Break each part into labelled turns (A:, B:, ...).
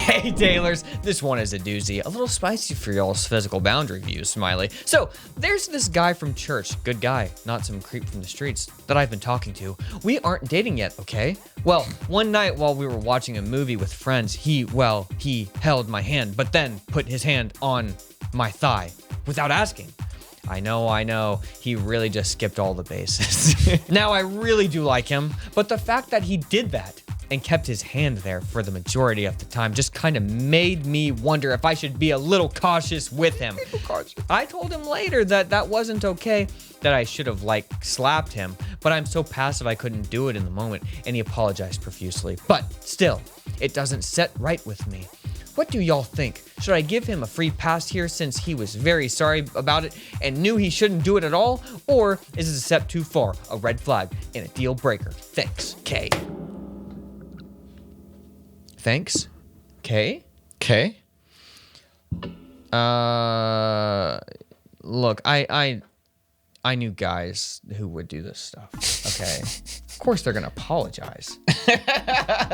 A: Hey, Taylors, this one is a doozy. A little spicy for y'all's physical boundary views, Smiley. So, there's this guy from church, good guy, not some creep from the streets, that I've been talking to. We aren't dating yet, okay? Well, one night while we were watching a movie with friends, he held my hand, but then put his hand on my thigh without asking. I know, he really just skipped all the bases. Now, I really do like him, but the fact that he did that and kept his hand there for the majority of the time just kind of made me wonder if I should be a little cautious with him. I told him later that that wasn't okay, that I should have slapped him, but I'm so passive I couldn't do it in the moment, and he apologized profusely. But still, it doesn't set right with me. What do y'all think? Should I give him a free pass here since he was very sorry about it and knew he shouldn't do it at all? Or is it a step too far, a red flag, and a deal breaker? Thanks, K. Thanks, K?
B: Okay.
A: Look, I knew guys who would do this stuff, okay? Of course they're gonna apologize.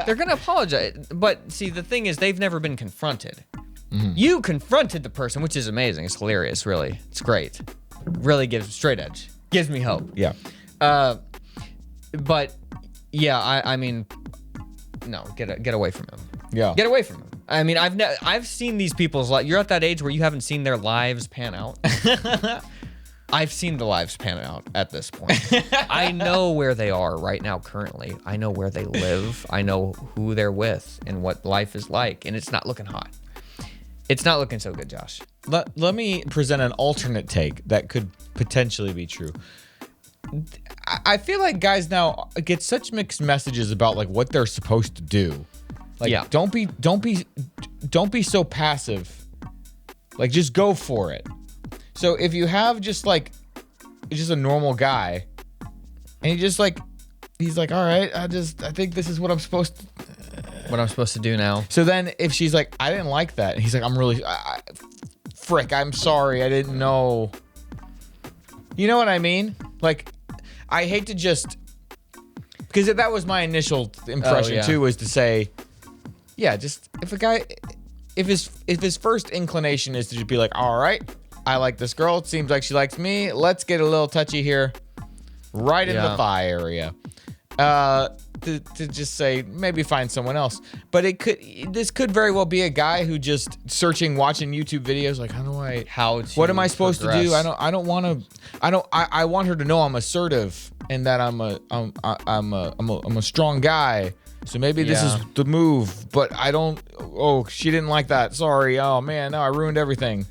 A: They're gonna apologize, but see, the thing is, they've never been confronted. Mm-hmm. You confronted the person, which is amazing. It's hilarious, really. It's great. Really gives straight edge. Gives me hope.
B: Yeah.
A: But yeah, I mean, no, get away from him.
B: Yeah.
A: Get away from him. I mean, I've seen these people's lives. You're at that age where you haven't seen their lives pan out. I've seen the lives pan out at this point. I know where they are right now currently. I know where they live. I know who they're with and what life is like, and it's not looking hot. It's not looking so good, Josh.
B: Let me present an alternate take that could potentially be true. I feel like guys now get such mixed messages about what they're supposed to do.
A: Yeah.
B: Don't be so passive. Just go for it. So if you have just a normal guy, and he's like, all right, I think this is what I'm supposed to
A: do now.
B: So then if she's like, I didn't like that, and he's like, I'm sorry, I didn't know. You know what I mean? I hate to because that was my initial impression too, was to say, yeah, just if his first inclination is to just be like, all right, I like this girl, it seems like she likes me, let's get a little touchy here, right in the thigh area. To just say, maybe find someone else. But this could very well be a guy who just watching YouTube videos, what am I supposed to do? I want her to know I'm assertive and that I'm a strong guy. So maybe this is the move, but she didn't like that. Sorry. Oh man, no, I ruined everything.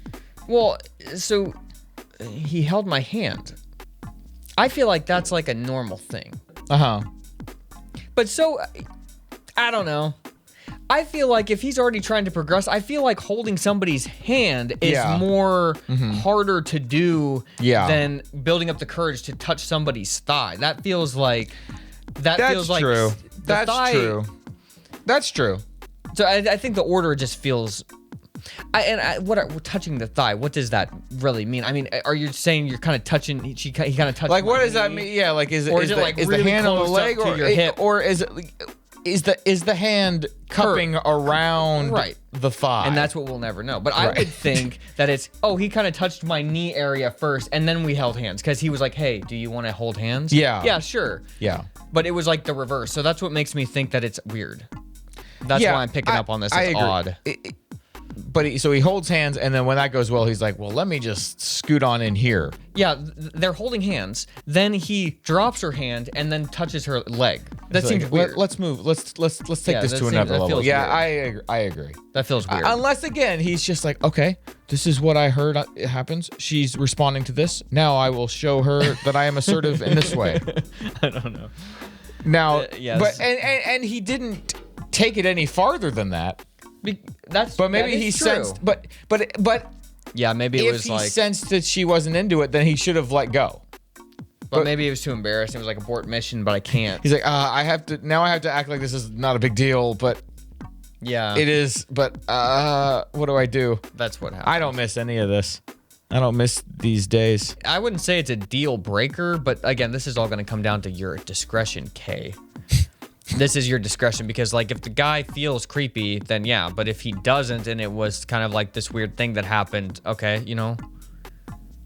A: Well, so he held my hand. I feel like that's like a normal thing.
B: Uh-huh.
A: But so, I don't know. I feel like if he's already trying to progress, I feel like holding somebody's hand is more harder to do than building up the courage to touch somebody's thigh. That feels like...
B: That's true. That's true.
A: So I think the order just feels... touching the thigh, what does that really mean? I mean, are you saying you're kind of touching, he kind of touched
B: what does that mean? Yeah, is the hand on the leg or your hip? Or is the hand cupping around the thigh?
A: And that's what we'll never know. But I would think that it's, he kind of touched my knee area first and then we held hands because he was like, hey, do you want to hold hands?
B: Yeah.
A: Yeah, sure.
B: Yeah.
A: But it was like the reverse. So that's what makes me think that it's weird. That's why I'm picking up on this. It's odd.
B: But so he holds hands, and then when that goes well, he's like, well, let me just scoot on in here.
A: Yeah, they're holding hands. Then he drops her hand and then touches her leg. That seems weird.
B: Let's move. Let's take this to another level. Yeah, I agree.
A: That feels weird.
B: Unless, again, he's just like, okay, this is what I heard it happens. She's responding to this. Now I will show her that I am assertive in this way.
A: I don't know.
B: Now, but and he didn't take it any farther than that. But maybe he sensed. But
A: yeah, maybe it was
B: if he sensed that she wasn't into it, then he should have let go.
A: But maybe it was too embarrassing. It was like abort mission, but I can't.
B: He's like, I have to act like this is not a big deal, but
A: yeah,
B: it is. But what do I do?
A: That's what happened.
B: I don't miss any of this. I don't miss these days.
A: I wouldn't say it's a deal breaker, but again, this is all going to come down to your discretion, Kay. this is your discretion, because like if the guy feels creepy, then yeah, but if he doesn't and it was kind of like this weird thing that happened, okay, you know,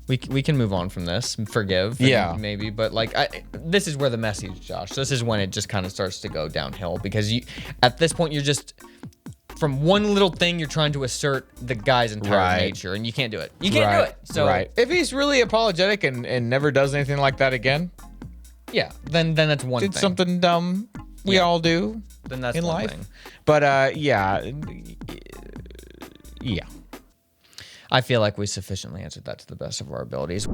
A: we can move on from this, forgive, maybe, but like this is where the message, Josh. This is when it just kind of starts to go downhill, because you at this point you're just from one little thing you're trying to assert the guy's entire nature, and you can't do it. You can't do it. So
B: if he's really apologetic and never does anything like that again,
A: yeah, then that's one thing.
B: Did something dumb. We all do.
A: Then that's
B: in
A: one
B: life.
A: thing.
B: But yeah.
A: I feel like we sufficiently answered that to the best of our abilities.